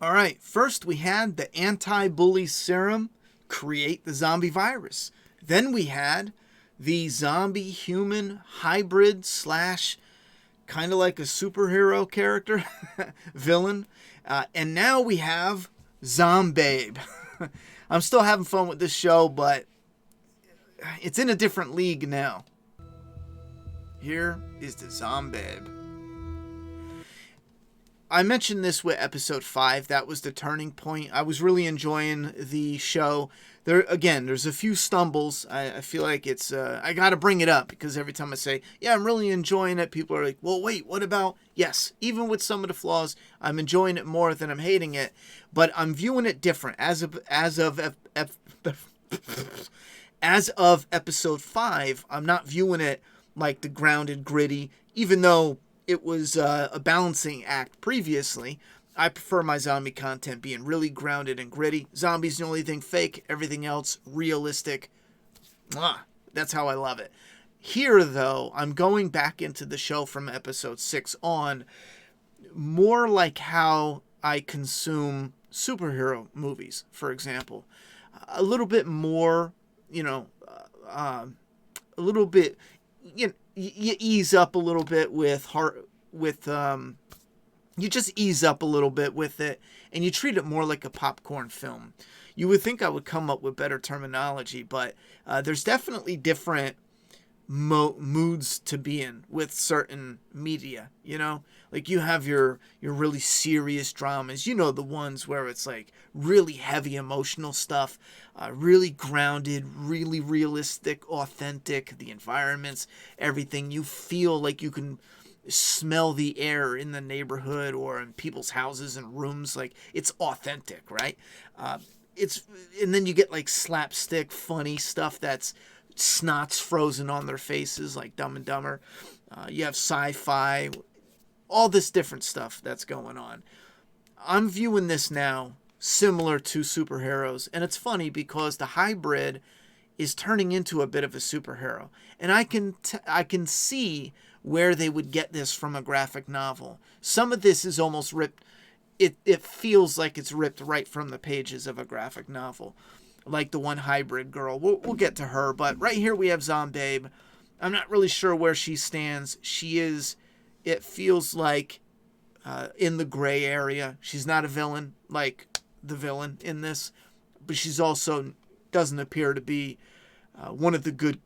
All right, first we had the anti-bully serum create the zombie virus. Then we had the zombie human hybrid slash kind of like a superhero character villain. And now we have ZOM-BABE. I'm still having fun with this show, but it's in a different league now. Here is the ZOM-BABE. I mentioned this with episode 5. That was the turning point. I was really enjoying the show. There's a few stumbles. I feel like it's... I got to bring it up because every time I say, yeah, I'm really enjoying it, people are like, well, wait, what about... Yes, even with some of the flaws, I'm enjoying it more than I'm hating it. But I'm viewing it different. As of episode 5, I'm not viewing it like the grounded, gritty, even though it was a balancing act previously. I prefer my zombie content being really grounded and gritty. Zombies the only thing fake, everything else realistic. That's how I love it. Here, though, I'm going back into the show from episode 6 on, more like how I consume superhero movies, for example. A little bit more, a little bit... You ease up a little bit you just ease up a little bit with it, and you treat it more like a popcorn film. You would think I would come up with better terminology, but there's definitely different moods to be in with certain media, Like you have your really serious dramas, the ones where it's like really heavy emotional stuff, really grounded, really realistic, authentic, the environments, everything. You feel like you can smell the air in the neighborhood or in people's houses and rooms, like it's authentic, right? And then you get like slapstick funny stuff that's snots frozen on their faces, like Dumb and Dumber. You have sci-fi, all this different stuff that's going on. I'm viewing this now similar to superheroes, and it's funny because the hybrid is turning into a bit of a superhero, and I can see where they would get this from a graphic novel. Some of this is almost ripped. It feels like it's ripped right from the pages of a graphic novel, like the one hybrid girl. We'll get to her, but right here we have ZOM-BABE. I'm not really sure where she stands. It feels like in the gray area. She's not a villain like the villain in this, but she's also doesn't appear to be one of the good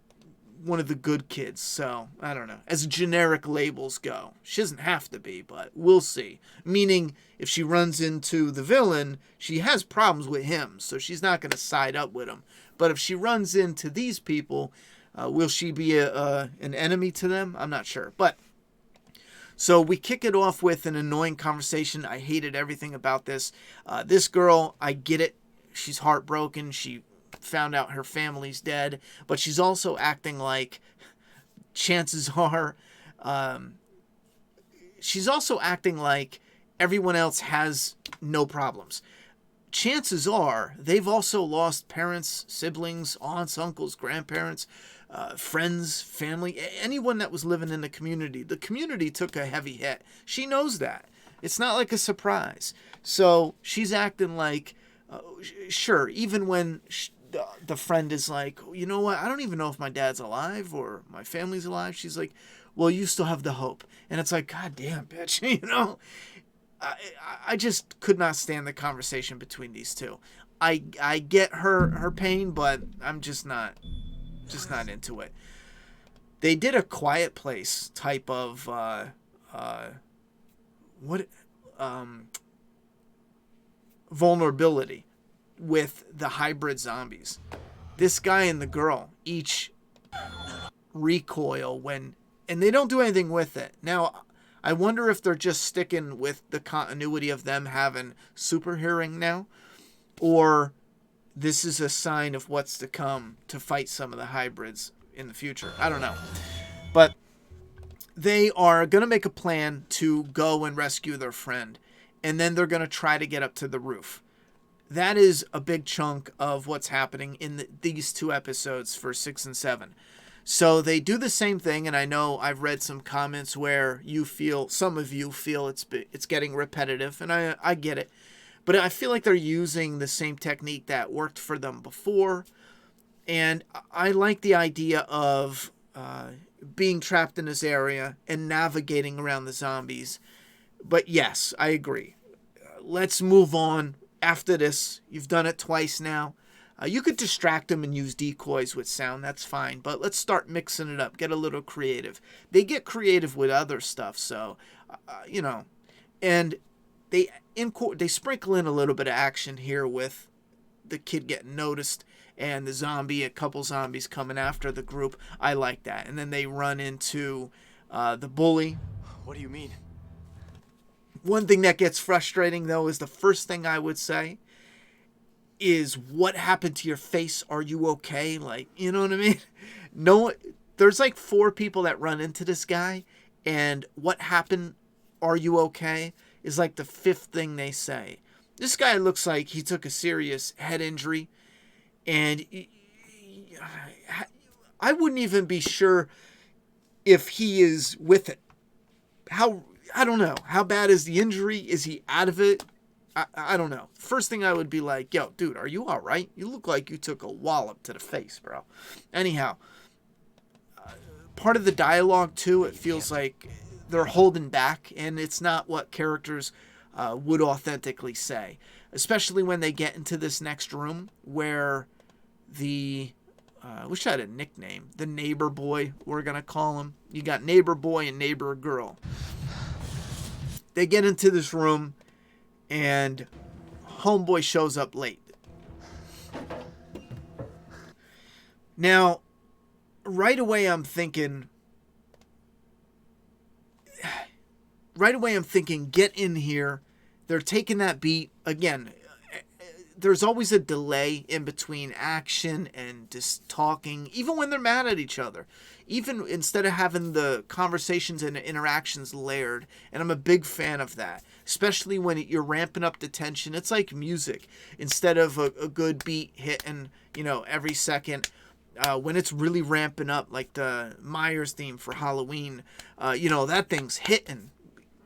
kids. So I don't know. As generic labels go, she doesn't have to be, but we'll see. Meaning, if she runs into the villain, she has problems with him, so she's not going to side up with him. But if she runs into these people, will she be an enemy to them? I'm not sure. But so we kick it off with an annoying conversation. I hated everything about this. This girl, I get it. She's heartbroken. She found out her family's dead, but she's also acting like, chances are, she's also acting like everyone else has no problems. Chances are they've also lost parents, siblings, aunts, uncles, grandparents, friends, family, anyone that was living in the community. The community took a heavy hit. She knows that. It's not like a surprise. So she's acting like, sure, even when the friend is like, you know what, I don't even know if my dad's alive or my family's alive. She's like, well, you still have the hope. And it's like, God damn, bitch, I just could not stand the conversation between these two. I get her pain, but I'm just not into it. They did a Quiet Place type of vulnerability with the hybrid zombies. This guy and the girl each recoil and they don't do anything with it. Now, I wonder if they're just sticking with the continuity of them having super hearing now, or this is a sign of what's to come to fight some of the hybrids in the future. I don't know. But they are going to make a plan to go and rescue their friend, and then they're going to try to get up to the roof. That is a big chunk of what's happening in these two episodes for 6 and 7. So they do the same thing, and I know I've read some comments where some of you feel it's getting repetitive, and I get it. But I feel like they're using the same technique that worked for them before. And I like the idea of being trapped in this area and navigating around the zombies. But yes, I agree. Let's move on after this. You've done it twice now. You could distract them and use decoys with sound. That's fine. But let's start mixing it up. Get a little creative. They get creative with other stuff. So, you know. And they sprinkle in a little bit of action here with the kid getting noticed and a couple zombies coming after the group. I like that. And then they run into the bully. What do you mean? One thing that gets frustrating, though, is the first thing I would say is, what happened to your face? Are you okay? Like, you know what I mean? No, there's like 4 people that run into this guy, and what happened? Are you okay? Is like the 5th thing they say. This guy looks like he took a serious head injury, and I wouldn't even be sure if he is with it. I don't know. How bad is the injury? Is he out of it? I don't know. First thing I would be like, yo, dude, are you all right? You look like you took a wallop to the face, bro. Anyhow, part of the dialogue, too, it feels like they're holding back, and it's not what characters would authentically say. Especially when they get into this next room where I wish I had a nickname. The neighbor boy, we're going to call him. You got neighbor boy and neighbor girl. They get into this room, and homeboy shows up late. Now, right away I'm thinking, get in here. They're taking that beat. Again, there's always a delay in between action and just talking, even when they're mad at each other. Even instead of having the conversations and interactions layered. And I'm a big fan of that. Especially when you're ramping up the tension. It's like music. Instead of a good beat hitting, every second. When it's really ramping up, like the Myers theme for Halloween, that thing's hitting.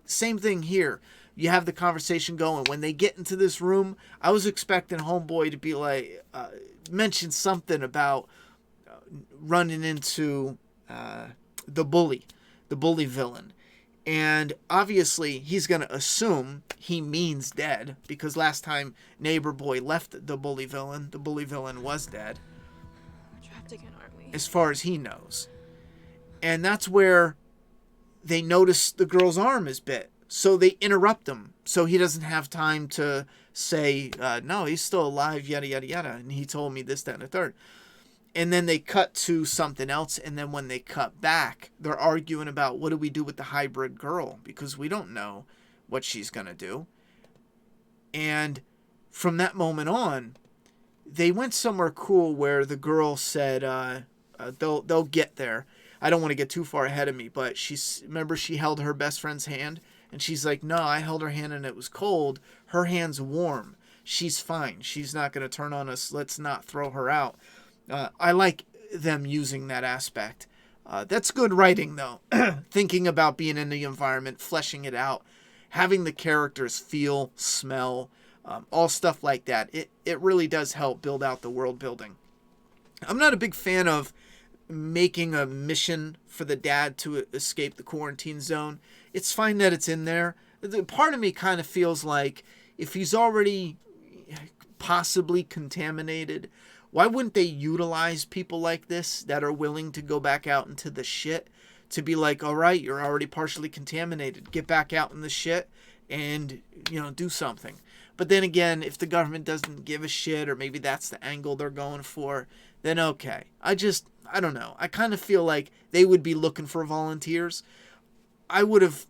Same thing here. You have the conversation going. When they get into this room, I was expecting homeboy to be like, mention something about running into the bully villain. And obviously, he's going to assume he means dead, because last time neighbor boy left the bully villain was dead. We're trapped again, aren't we? As far as he knows. And that's where they notice the girl's arm is bit. So they interrupt him, so he doesn't have time to say, no, he's still alive, yada, yada, yada. And he told me this, that, and the third. And then they cut to something else. And then when they cut back, they're arguing about, what do we do with the hybrid girl? Because we don't know what she's going to do. And from that moment on, they went somewhere cool where the girl said they'll get there. I don't want to get too far ahead of me, but remember she held her best friend's hand? And she's like, no, I held her hand and it was cold. Her hand's warm. She's fine. She's not going to turn on us. Let's not throw her out. I like them using that aspect. That's good writing, though. Thinking about being in the environment, fleshing it out, having the characters feel, smell, all stuff like that. It really does help build out the world building. I'm not a big fan of making a mission for the dad to escape the quarantine zone. It's fine that it's in there. The part of me kind of feels like if he's already possibly contaminated, why wouldn't they utilize people like this that are willing to go back out into the shit to be like, all right, you're already partially contaminated. Get back out in the shit and, do something. But then again, if the government doesn't give a shit, or maybe that's the angle they're going for, then okay. I don't know. I kind of feel like they would be looking for volunteers. I would have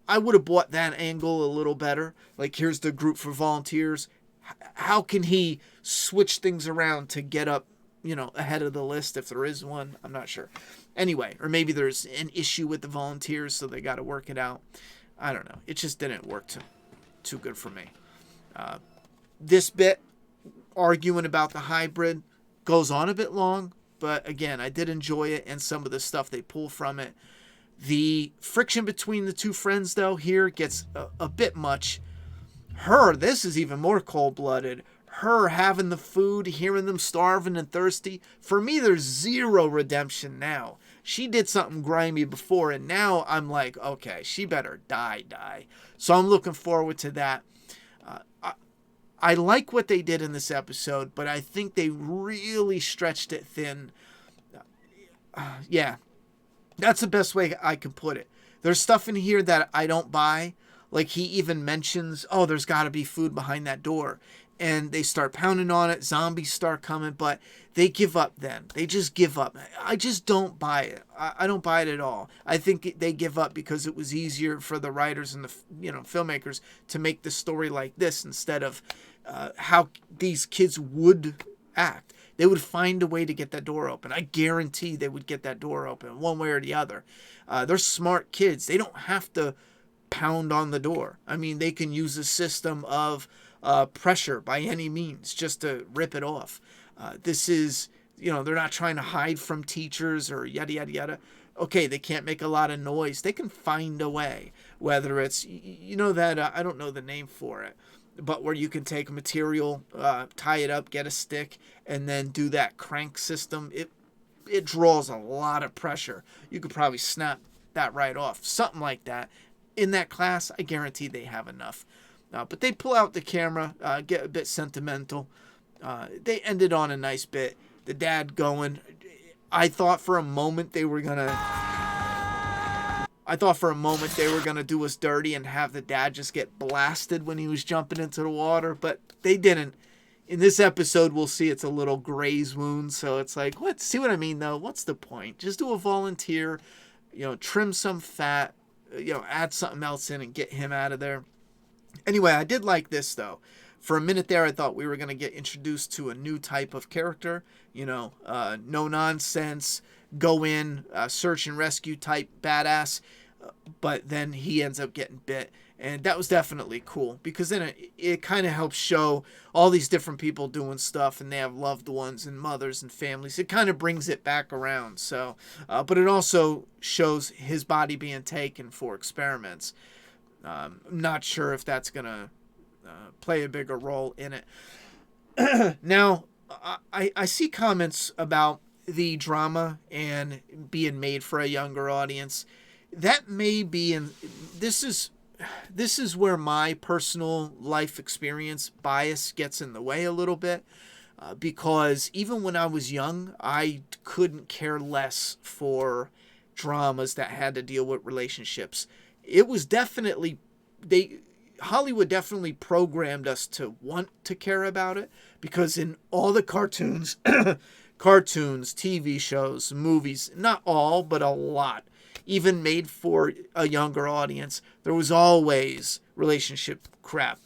bought that angle a little better. Like, here's the group for volunteers. How can he switch things around to get up, ahead of the list if there is one? I'm not sure. Anyway, or maybe there's an issue with the volunteers, so they got to work it out. I don't know. It just didn't work too good for me. This bit, arguing about the hybrid, goes on a bit long, but again, I did enjoy it and some of the stuff they pull from it. The friction between the two friends, though, here gets a bit much. This is even more cold-blooded. Her having the food, hearing them starving and thirsty. For me, there's zero redemption now. She did something grimy before, and now I'm like, okay, she better die. So I'm looking forward to that. I like what they did in this episode, but I think they really stretched it thin. Yeah, that's the best way I can put it. There's stuff in here that I don't buy. Like he even mentions, oh, there's got to be food behind that door. And they start pounding on it. Zombies start coming, but they give up then. They just give up. I just don't buy it. I don't buy it at all. I think they give up because it was easier for the writers and the filmmakers to make the story like this instead of how these kids would act. They would find a way to get that door open. I guarantee they would get that door open one way or the other. They're smart kids. They don't have to pound on the door. I mean, they can use a system of pressure by any means just to rip it off. This is, they're not trying to hide from teachers or yada, yada, yada. Okay, they can't make a lot of noise. They can find a way, whether it's, I don't know the name for it, but where you can take material, tie it up, get a stick, and then do that crank system. It draws a lot of pressure. You could probably snap that right off. Something like that. In that class, I guarantee they have enough. But they pull out the camera, get a bit sentimental. They ended on a nice bit. The dad going. I thought for a moment they were gonna do us dirty and have the dad just get blasted when he was jumping into the water, but they didn't. In this episode, we'll see it's a little graze wound, so it's like, what? See what I mean, though? What's the point? Just do a volunteer, trim some fat, add something else in and get him out of there. Anyway, I did like this, though. For a minute there, I thought we were going to get introduced to a new type of character, no nonsense, go in, search and rescue type badass, but then he ends up getting bit. And that was definitely cool because then it kind of helps show all these different people doing stuff and they have loved ones and mothers and families. It kind of brings it back around. So, but it also shows his body being taken for experiments. I'm not sure if that's going to play a bigger role in it. Now, I see comments about the drama and being made for a younger audience. That may be, this is where my personal life experience bias gets in the way a little bit. Because even when I was young, I couldn't care less for dramas that had to deal with relationships. It was definitely, Hollywood definitely programmed us to want to care about it because in all the cartoons, TV shows, movies, not all, but a lot, even made for a younger audience, there was always relationship crap,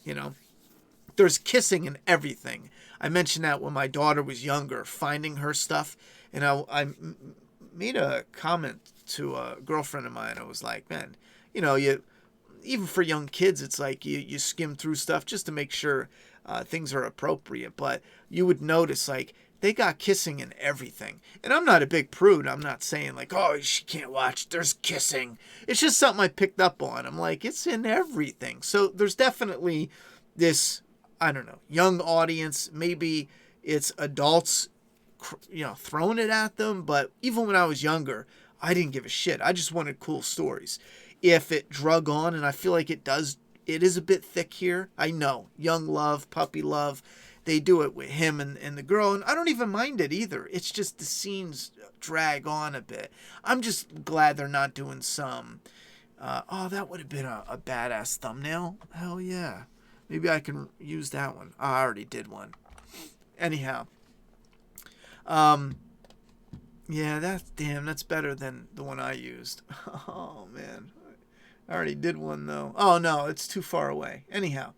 There's kissing and everything. I mentioned that when my daughter was younger, finding her stuff, and I made a comment to a girlfriend of mine. I was like, man, even for young kids, it's like you skim through stuff just to make sure things are appropriate. But you would notice, like, they got kissing and everything. And I'm not a big prude. I'm not saying, like, oh, she can't watch. There's kissing. It's just something I picked up on. I'm like, it's in everything. So there's definitely this, I don't know, young audience. Maybe it's adults, throwing it at them. But even when I was younger, I didn't give a shit. I just wanted cool stories. If it drug on, and I feel like it does, it is a bit thick here. I know, young love, puppy love, they do it with him and the girl, and I don't even mind it either. It's just the scenes drag on a bit. I'm just glad they're not doing some, that would have been a badass thumbnail. Hell yeah. Maybe I can use that one. Oh, I already did one. Anyhow. Yeah, that's better than the one I used. Oh, man. I already did one, though. Oh, no, it's too far away. Anyhow.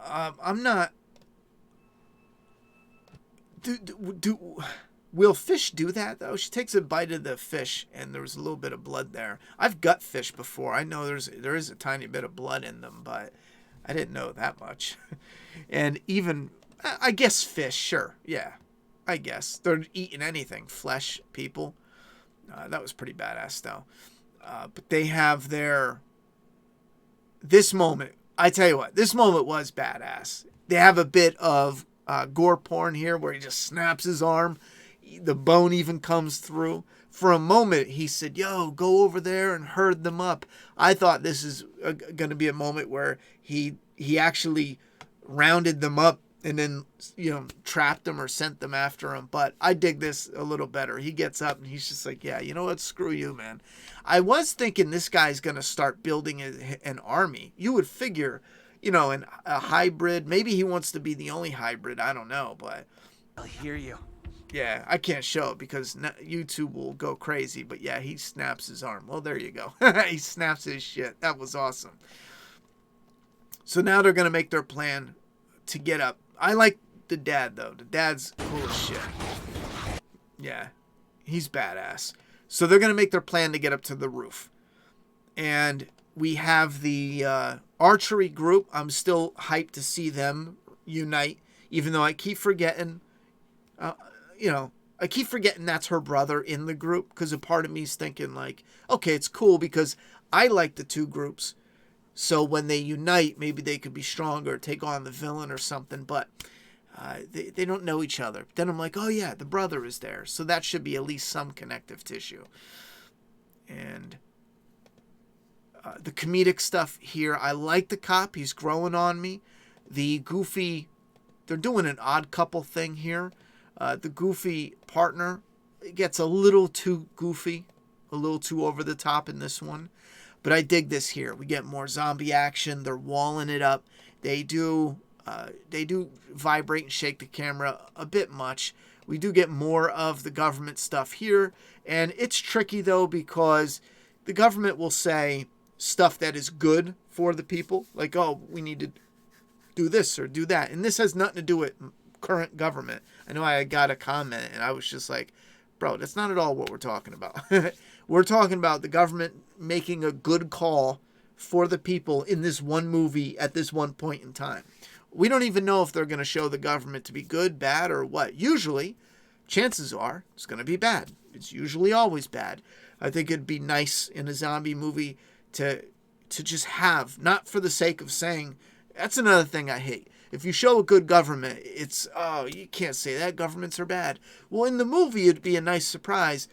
I'm not... Will fish do that, though? She takes a bite of the fish, and there's a little bit of blood there. I've gut fish before. I know there is a tiny bit of blood in them, but I didn't know that much. And even... I guess fish, sure. Yeah, I guess. They're eating anything. Flesh, people. That was pretty badass, though. But they have their this moment, I tell you what, this moment was badass. They have a bit of gore porn here where he just snaps his arm. The bone even comes through. For a moment, he said, yo, go over there and herd them up. I thought this is going to be a moment where he actually rounded them up and then, trapped them or sent them after him. But I dig this a little better. He gets up and he's just like, yeah, you know what? Screw you, man. I was thinking this guy's going to start building an army. You would figure, a hybrid. Maybe he wants to be the only hybrid. I don't know, but I'll hear you. yeah, I can't show it because YouTube will go crazy. But yeah, he snaps his arm. Well, there you go. He snaps his shit. That was awesome. So now they're going to make their plan to get up. I like the dad, though. The dad's cool as shit. Yeah, he's badass. So they're going to make their plan to get up to the roof. And we have the archery group. I'm still hyped to see them unite, even though I keep forgetting, I keep forgetting that's her brother in the group, because a part of me is thinking like, okay, it's cool because I like the two groups. So when they unite, maybe they could be stronger, take on the villain or something. But they don't know each other. Then I'm like, oh yeah, the brother is there. So that should be at least some connective tissue. And the comedic stuff here, I like the cop. He's growing on me. The goofy, they're doing an odd couple thing here. The goofy partner gets a little too goofy, a little too over the top in this one. But I dig this here. We get more zombie action. They're walling it up. They do vibrate and shake the camera a bit much. We do get more of the government stuff here. And it's tricky, though, because the government will say stuff that is good for the people. Like, oh, we need to do this or do that. And this has nothing to do with current government. I know I got a comment and I was just like, bro, that's not at all what we're talking about. We're talking about the government making a good call for the people in this one movie at this one point in time. We don't even know if they're going to show the government to be good, bad, or what. Usually, chances are it's going to be bad. It's usually always bad. I think it'd be nice in a zombie movie to just have, not for the sake of saying, that's another thing I hate. If you show a good government, it's, oh, you can't say that, governments are bad. Well, in the movie, it'd be a nice surprise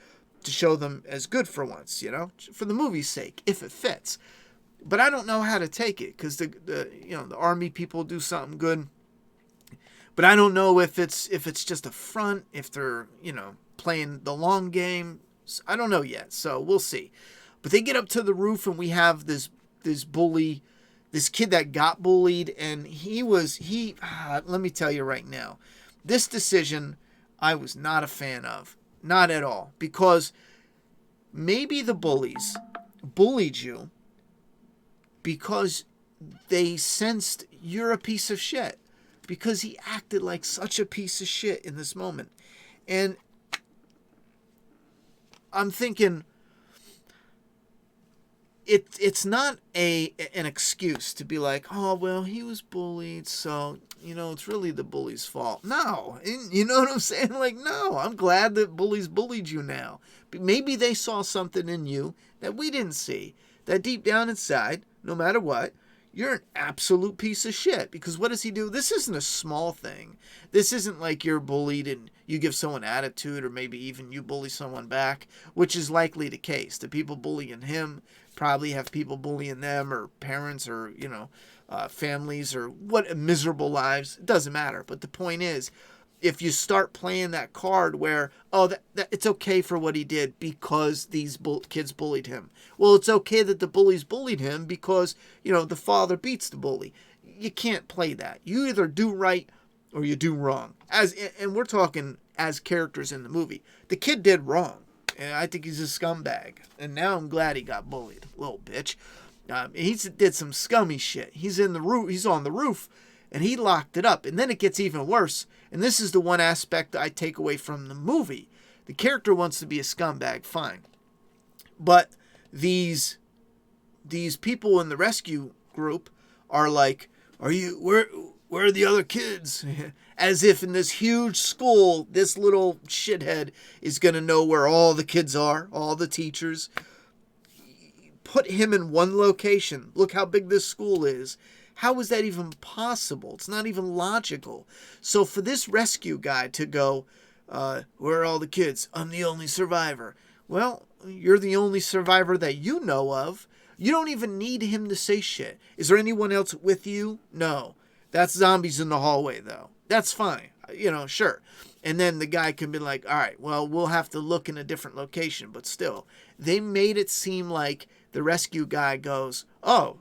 to show them as good for once, for the movie's sake, if it fits. But I don't know how to take it, because the army people do something good. But I don't know if it's just a front, if they're, playing the long game. I don't know yet, so we'll see. But they get up to the roof, and we have this bully, this kid that got bullied, and let me tell you right now, this decision I was not a fan of. Not at all. Because maybe the bullies bullied you because they sensed you're a piece of shit. Because he acted like such a piece of shit in this moment. And I'm thinking, it's not an excuse to be like, oh, well, he was bullied, so, it's really the bully's fault. No. You know what I'm saying? Like, no, I'm glad that bullies bullied you now. But maybe they saw something in you that we didn't see. That deep down inside, no matter what, you're an absolute piece of shit. Because what does he do? This isn't a small thing. This isn't like you're bullied and you give someone attitude, or maybe even you bully someone back, which is likely the case. The people bullying him probably have people bullying them, or parents, or, families, or what miserable lives. It doesn't matter. But the point is, if you start playing that card where, oh, that it's okay for what he did because these kids bullied him. Well, it's okay that the bullies bullied him because, the father beats the bully. You can't play that. You either do right or you do wrong. And we're talking as characters in the movie. The kid did wrong. And I think he's a scumbag. And now I'm glad he got bullied. Little bitch. He did some scummy shit. He's on the roof. And he locked it up. And then it gets even worse. And this is the one aspect I take away from the movie. The character wants to be a scumbag, fine. But these people in the rescue group are like, where are the other kids? As if in this huge school, this little shithead is going to know where all the kids are, all the teachers. put him in one location. Look how big this school is. How is that even possible? It's not even logical. So for this rescue guy to go, where are all the kids? I'm the only survivor. Well, you're the only survivor that you know of. You don't even need him to say shit. Is there anyone else with you? No. That's zombies in the hallway, though. That's fine. Sure. And then the guy can be like, all right, well, we'll have to look in a different location. But still, they made it seem like the rescue guy goes, oh,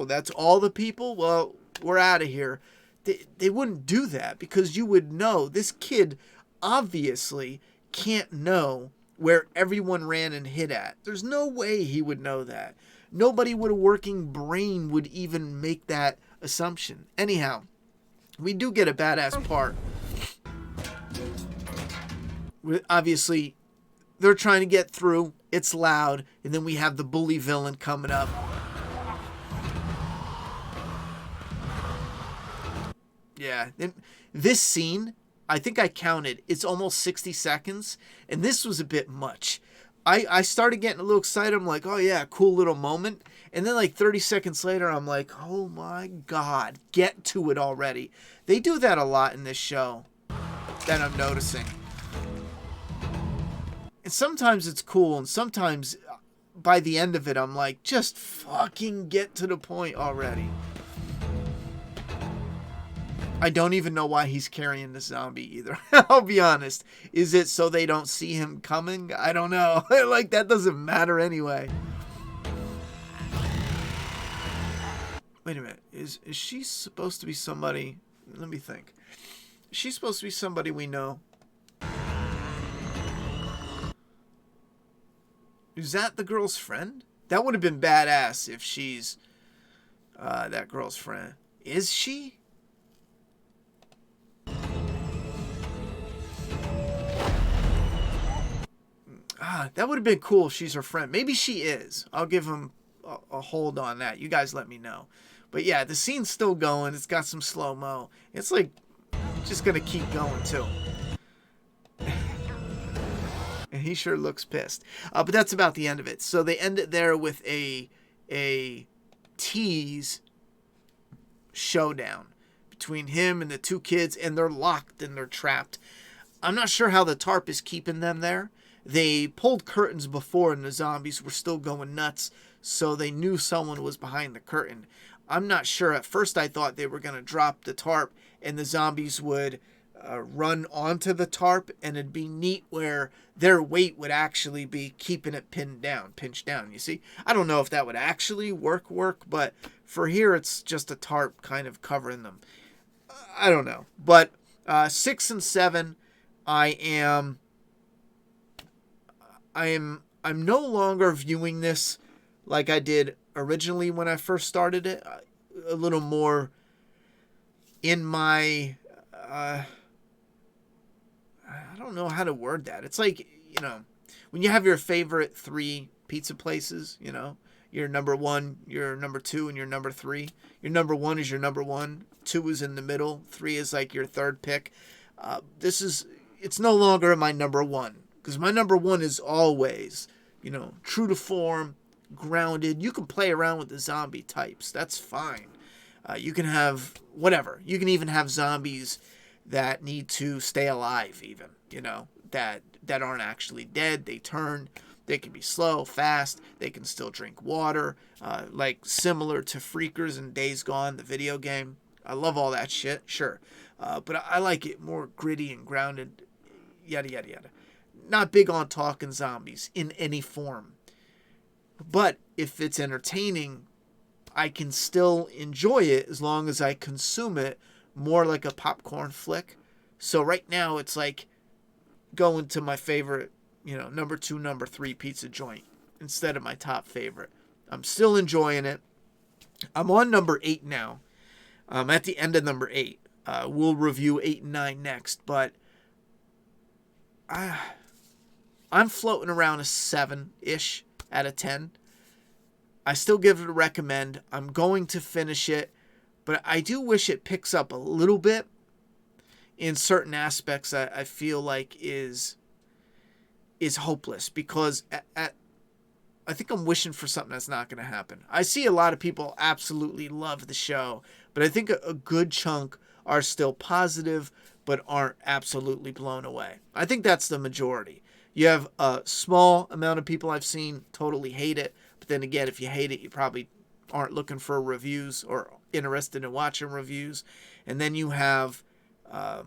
that's all the people? Well, we're out of here. They wouldn't do that because you would know this kid obviously can't know where everyone ran and hid at. There's no way he would know that. Nobody with a working brain would even make that assumption. Anyhow, we do get a badass part. Obviously, they're trying to get through. It's loud. And then we have the bully villain coming up. Yeah. This scene, I think I counted. It's almost 60 seconds. And this was a bit much. I started getting a little excited. I'm like, oh yeah, cool little moment. And then like 30 seconds later, I'm like, oh my God, get to it already. They do that a lot in this show that I'm noticing. And sometimes it's cool, and sometimes by the end of it, I'm like, just fucking get to the point already. I don't even know why he's carrying the zombie either. I'll be honest. Is it so they don't see him coming? I don't know. Like, that doesn't matter anyway. Wait a minute. Is she supposed to be somebody? Let me think. Is she supposed to be somebody we know? Is that the girl's friend? That would have been badass if she's that girl's friend. Is she? That would have been cool if she's her friend. Maybe she is. I'll give him a hold on that. You guys let me know. But yeah, the scene's still going. It's got some slow-mo. It's like just going to keep going too. And he sure looks pissed. But that's about the end of it. So they end it there with a tease showdown between him and the two kids. And they're locked and they're trapped. I'm not sure how the tarp is keeping them there. They pulled curtains before and the zombies were still going nuts. So they knew someone was behind the curtain. I'm not sure. At first I thought they were going to drop the tarp and the zombies would run onto the tarp, and it'd be neat where their weight would actually be keeping it pinched down, you see? I don't know if that would actually work, but for here it's just a tarp kind of covering them. I don't know. But 6 and 7, I'm no longer viewing this like I did originally when I first started it. A little more in my I don't know how to word that. It's like, when you have your favorite 3 pizza places, your number 1, your number 2, and your number 3. Your number 1 is your number 1. 2 is in the middle. 3 is like your third pick. It's no longer my number 1. Because my number 1 is always, true to form, grounded. You can play around with the zombie types. That's fine. You can have whatever. You can even have zombies that need to stay alive even, that aren't actually dead. They can be slow, fast. They can still drink water, like similar to Freakers and Days Gone, the video game. I love all that shit, sure. But I like it more gritty and grounded, yada, yada, yada. Not big on talking zombies in any form. But if it's entertaining, I can still enjoy it as long as I consume it more like a popcorn flick. So right now it's like going to my favorite, number 2, number 3 pizza joint instead of my top favorite. I'm still enjoying it. I'm on number 8 now. I'm at the end of number 8. We'll review 8 and 9 next, but I'm floating around a 7-ish out of 10. I still give it a recommend. I'm going to finish it, but I do wish it picks up a little bit in certain aspects that I feel like is hopeless, because I think I'm wishing for something that's not going to happen. I see a lot of people absolutely love the show, but I think a good chunk are still positive, but aren't absolutely blown away. I think that's the majority. You have a small amount of people I've seen totally hate it, but then again, if you hate it, you probably aren't looking for reviews or interested in watching reviews. And then you have a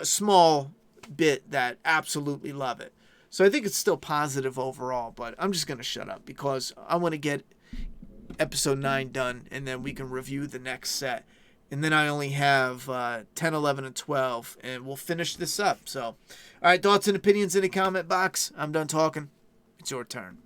small bit that absolutely love it. So I think it's still positive overall, but I'm just going to shut up because I want to get episode 9 done, and then we can review the next set. And then I only have 10, 11, and 12, and we'll finish this up. So, all right, thoughts and opinions in the comment box. I'm done talking. It's your turn.